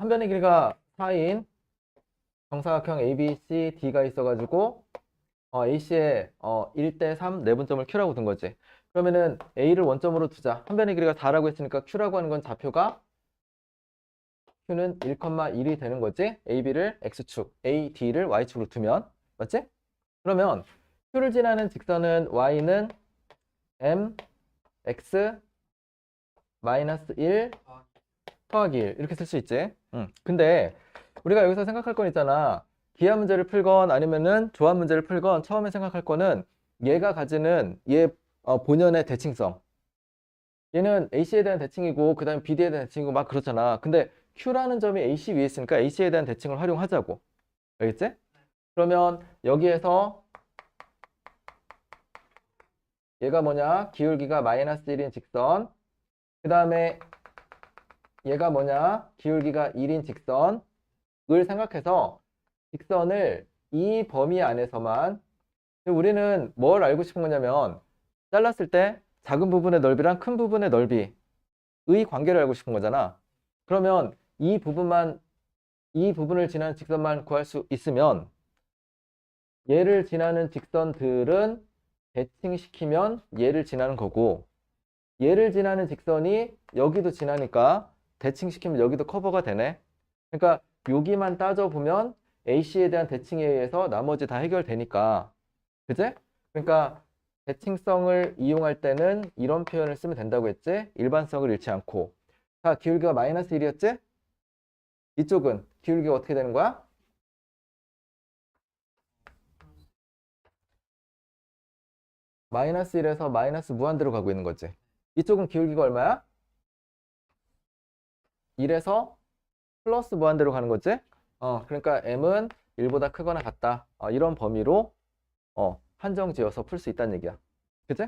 한 변의 길이가 4인 정사각형 ABCD가 있어가지고 AC의 1대 3 내분점을 Q라고 둔 거지. 그러면은 A를 원점으로 두자. 한 변의 길이가 4라고 했으니까 Q라고 하는 건 좌표가 Q는 1,1이 되는 거지. AB를 X축, AD를 Y축으로 두면. 맞지? 그러면 Q를 지나는 직선은 Y는 M, X, 마이너스 1, 더하기 1 이렇게 쓸 수 있지. 근데 우리가 여기서 생각할 건 있잖아. 기하 문제를 풀건 아니면은 조합 문제를 풀건 처음에 생각할 거는 얘가 가지는 얘 본연의 대칭성. 얘는 AC에 대한 대칭이고 그 다음에 BD에 대한 대칭이고 막 그렇잖아. 근데 Q라는 점이 AC 위에 있으니까 AC에 대한 대칭을 활용하자고. 알겠지? 그러면 여기에서 얘가 뭐냐? 기울기가 마이너스 1인 직선. 그 다음에 얘가 뭐냐? 기울기가 1인 직선을 생각해서 직선을 이 범위 안에서만 우리는 뭘 알고 싶은 거냐면 잘랐을 때 작은 부분의 넓이랑 큰 부분의 넓이의 관계를 알고 싶은 거잖아. 그러면 이 부분을 지나는 직선만 구할 수 있으면 얘를 지나는 직선들은 대칭시키면 얘를 지나는 거고 얘를 지나는 직선이 여기도 지나니까 대칭시키면 여기도 커버가 되네. 그러니까 여기만 따져보면 AC에 대한 대칭에 의해서 나머지 다 해결되니까. 그제? 그러니까 대칭성을 이용할 때는 이런 표현을 쓰면 된다고 했지? 일반성을 잃지 않고. 자, 기울기가 마이너스 1이었지? 이쪽은 기울기가 어떻게 되는 거야? 마이너스 1에서 마이너스 무한대로 가고 있는 거지. 이쪽은 기울기가 얼마야? 1에서 플러스 무한대로 가는 거지? 그러니까 m은 1보다 크거나 같다. 이런 범위로 한정 지어서 풀 수 있다는 얘기야. 그치?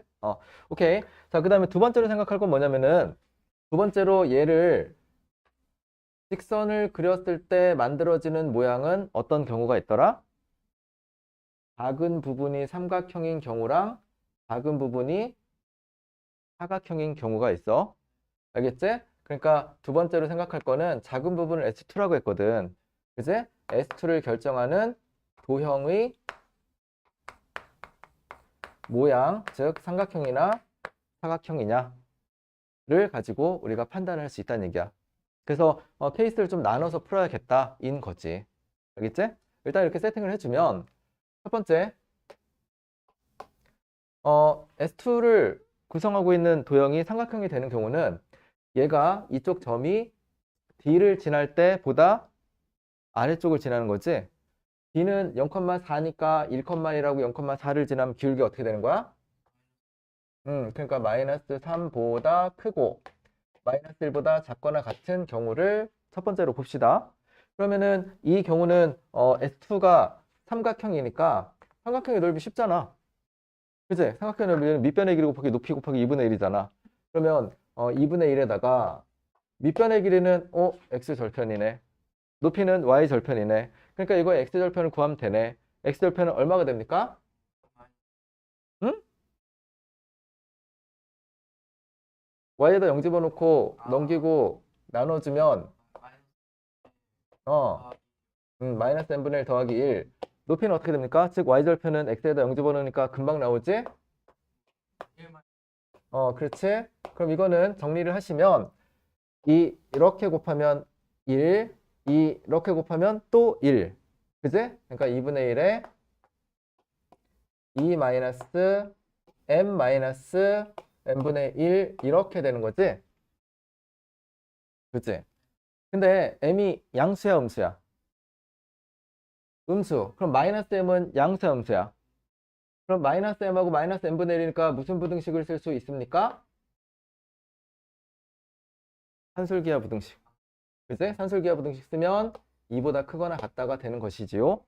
오케이. 자, 그 다음에 두 번째로 생각할 건 뭐냐면은 두 번째로 얘를 직선을 그렸을 때 만들어지는 모양은 어떤 경우가 있더라? 작은 부분이 삼각형인 경우랑 작은 부분이 사각형인 경우가 있어. 알겠지? 그러니까 두 번째로 생각할 거는 작은 부분을 S2라고 했거든. 그지? S2를 결정하는 도형의 모양, 즉 삼각형이나 사각형이냐를 가지고 우리가 판단할 수 있다는 얘기야. 그래서 케이스를 좀 나눠서 풀어야겠다인 거지. 알겠지? 일단 이렇게 세팅을 해주면 첫 번째 S2를 구성하고 있는 도형이 삼각형이 되는 경우는 얘가 이쪽 점이 D를 지날 때보다 아래쪽을 지나는 거지. D는 0,4니까 1,1하고 0,4를 지나면 기울기 어떻게 되는 거야? 그러니까 마이너스 3보다 크고 마이너스 1보다 작거나 같은 경우를 첫 번째로 봅시다. 그러면은 이 경우는 S2가 삼각형이니까 삼각형의 넓이 쉽잖아. 그치? 삼각형의 넓이는 밑변의 길이 곱하기 높이 곱하기 2분의 1이잖아. 그러면 2분의 1에다가 밑변의 길이는 X절편이네. 높이는 Y절편이네. 그러니까 이거 X절편을 구하면 되네. X절편은 얼마가 됩니까? 응? Y에다 0 집어넣고 넘기고 나눠주면 마이너스 n분의 1 더하기 1. 높이는 어떻게 됩니까? 즉 Y절편은 X에다 0 집어넣으니까 금방 나오지? 그렇지? 그럼 이거는 정리를 하시면 이렇게 곱하면 1, 이렇게 곱하면 또 1. 그지? 그러니까 2분의 1에 2 마이너스 m 마이너스 n분의 1 이렇게 되는 거지? 그치? 근데 m이 양수야, 음수야? 음수. 그럼 마이너스 m은 양수야, 음수야? 그럼 마이너스 m하고 마이너스 n분의 1이니까 무슨 부등식을 쓸 수 있습니까? 산술기하 부등식. 그치? 산술기하 부등식 쓰면 2보다 크거나 같다가 되는 것이지요.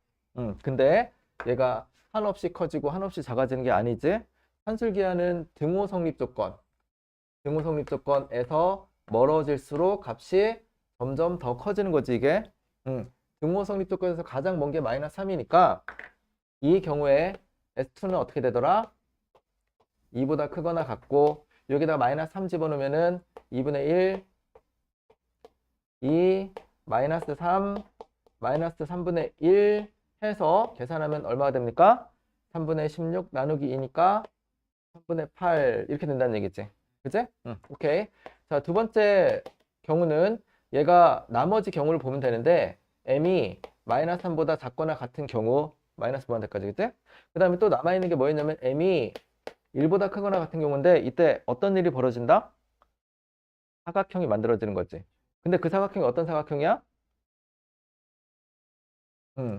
근데 얘가 한없이 커지고 한없이 작아지는 게 아니지. 산술기하는 등호 성립 조건. 등호 성립 조건에서 멀어질수록 값이 점점 더 커지는 거지, 이게. 등호 성립 조건에서 가장 먼 게 마이너스 3이니까 이 경우에 S2는 어떻게 되더라? 2보다 크거나 같고 여기다가 마이너스 3 집어넣으면은 2분의 1, 2, 마이너스 3, 마이너스 3분의 1 해서 계산하면 얼마가 됩니까? 3분의 16 나누기 2니까 3분의 8 이렇게 된다는 얘기지. 그치? 응, 오케이. 자, 두 번째 경우는 얘가 나머지 경우를 보면 되는데 m이 마이너스 3보다 작거나 같은 경우 마이너스 무한대까지, 그치? 그 다음에 또 남아있는 게 뭐였냐면 m이 1보다 크거나 같은 경우인데 이때 어떤 일이 벌어진다? 사각형이 만들어지는 거지. 근데 그 사각형이 어떤 사각형이야?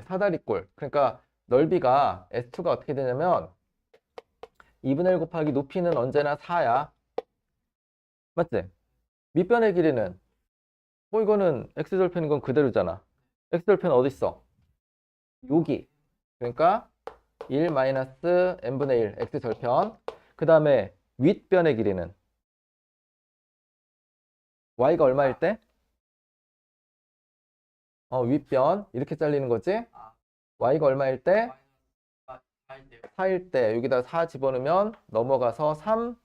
사다리꼴. 그러니까 넓이가 S2가 어떻게 되냐면 2분의 1 곱하기 높이는 언제나 4야. 맞지? 밑변의 길이는 뭐 이거는 x절편인 건 그대로잖아. x절편 어디 있어? 여기. 그러니까 1 마이너스 n분의 1 x절편. 그 다음에 윗변의 길이는 y가 얼마일 때? 윗변 이렇게 잘리는 거지. y가 얼마일 때? 4일 때 여기다 4 집어넣으면 넘어가서 3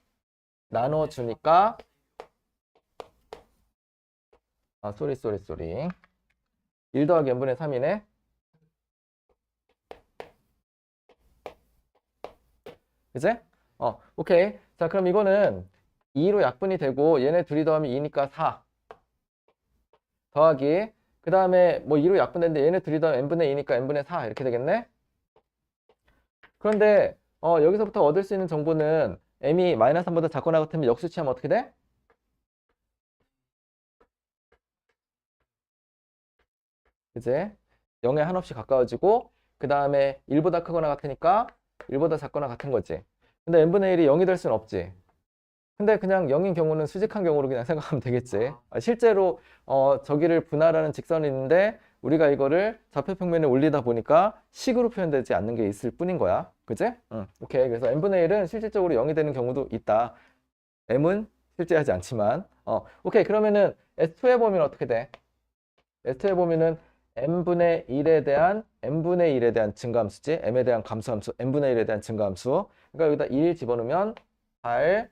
나눠주니까 쏘리 1 더하기 n분의 3이네. 그치? 오케이. 자, 그럼 이거는 2로 약분이 되고 얘네 둘이 더하면 2니까 4 더하기 그 다음에 뭐 2로 약분됐는데 얘네 둘이 더하면 n분의 2니까 n분의 4 이렇게 되겠네. 그런데 여기서부터 얻을 수 있는 정보는 m이 마이너스 3보다 작거나 같으면 역수치하면 어떻게 돼? 그치? 0에 한없이 가까워지고 그 다음에 1보다 크거나 같으니까 1보다 작거나 같은 거지. 근데 n분의 1이 0이 될 수는 없지. 근데 그냥 0인 경우는 수직한 경우로 그냥 생각하면 되겠지. 실제로 저기를 분할하는 직선이 있는데 우리가 이거를 좌표평면에 올리다 보니까 식으로 표현되지 않는 게 있을 뿐인 거야. 그치? 응. 오케이. 그래서 n분의 1은 실질적으로 0이 되는 경우도 있다. m은 실제하지 않지만. 오케이. 그러면은 S2에 보면 어떻게 돼? S2에 보면은 n분의 1에 대한 증가함수지. m에 대한 감소함수, n분의 1에 대한 증가함수. 그러니까 여기다 1 집어넣으면 8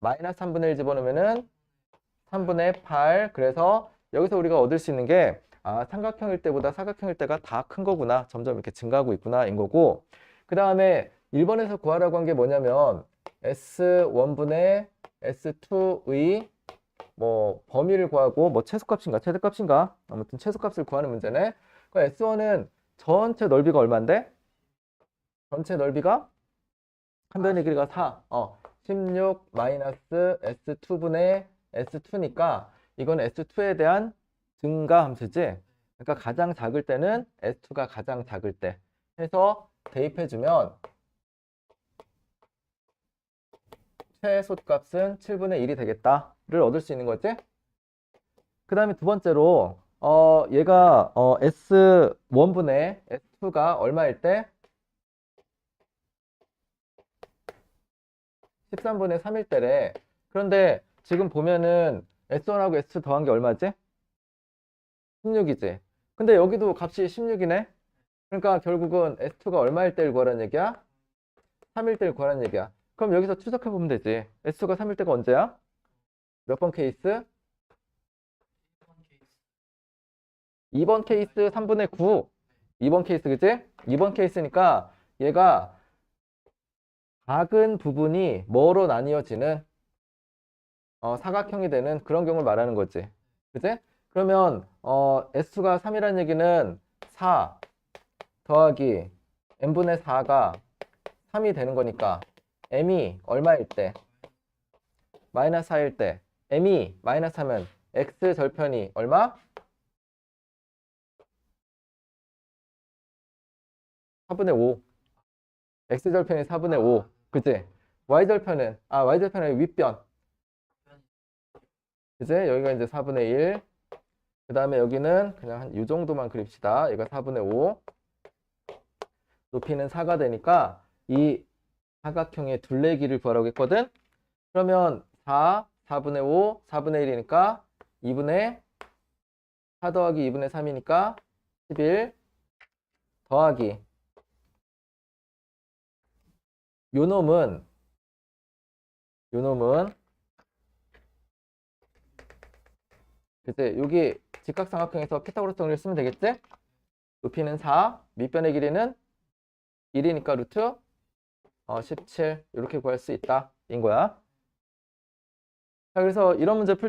마이너스 3분의 1 집어넣으면은 3분의 8. 그래서 여기서 우리가 얻을 수 있는 게 삼각형일 때보다 사각형일 때가 다 큰 거구나. 점점 이렇게 증가하고 있구나 인 거고. 그 다음에 1번에서 구하라고 한 게 뭐냐면 S1분의 S2의 뭐 범위를 구하고 뭐 최소값인가 최대값인가 아무튼 최소값을 구하는 문제네. 그 S1은 전체 넓이가 얼마인데? 전체 넓이가 한 변의 길이가 4. 16 마이너스 S2분의 S2니까 이건 S2에 대한 증가 함수지. 그러니까 가장 작을 때는 S2가 가장 작을 때 해서 대입해주면 최소값은 7분의 1이 되겠다를 얻을 수 있는 거지. 그 다음에 두 번째로 얘가 S1분의 S2가 얼마일 때? 13분의 3일 때래. 그런데 지금 보면은 S1하고 S2 더한 게 얼마지? 16이지. 근데 여기도 값이 16이네. 그러니까 결국은 S2가 얼마일 때를 구하라는 얘기야? 3일 때를 구하라는 얘기야. 그럼 여기서 추적해 보면 되지. S2가 3일 때가 언제야? 몇 번 케이스? 2번 케이스 3분의 9. 2번 케이스 그치? 2번 케이스니까 얘가 작은 부분이 뭐로 나뉘어지는 사각형이 되는 그런 경우를 말하는 거지. 그치? 그러면 S2가 3이라는 얘기는 4 더하기 n분의 4가 3이 되는 거니까 m이 얼마일 때? 마이너스 4일 때 m이 마이너스 하면 x 절편이 얼마? 4분의 5. x 절편이 4분의 5. 그치? y 절편은 y 절편은 윗변. 그치? 여기가 이제 4분의 1. 그 다음에 여기는 그냥 한 이 정도만 그립시다. 얘가 4분의 5. 높이는 4가 되니까 이 사각형의 둘레길을 구하라고 했거든. 그러면 4분의 5, 4분의 1이니까 2분의 4 더하기 2분의 3이니까 11 더하기 요 놈은 그치? 여기 직각삼각형에서 피타고라스 정리를 쓰면 되겠지? 높이는 4, 밑변의 길이는 1이니까 루트 17 이렇게 구할 수 있다 인 거야. 자, 그래서 이런 문제 풀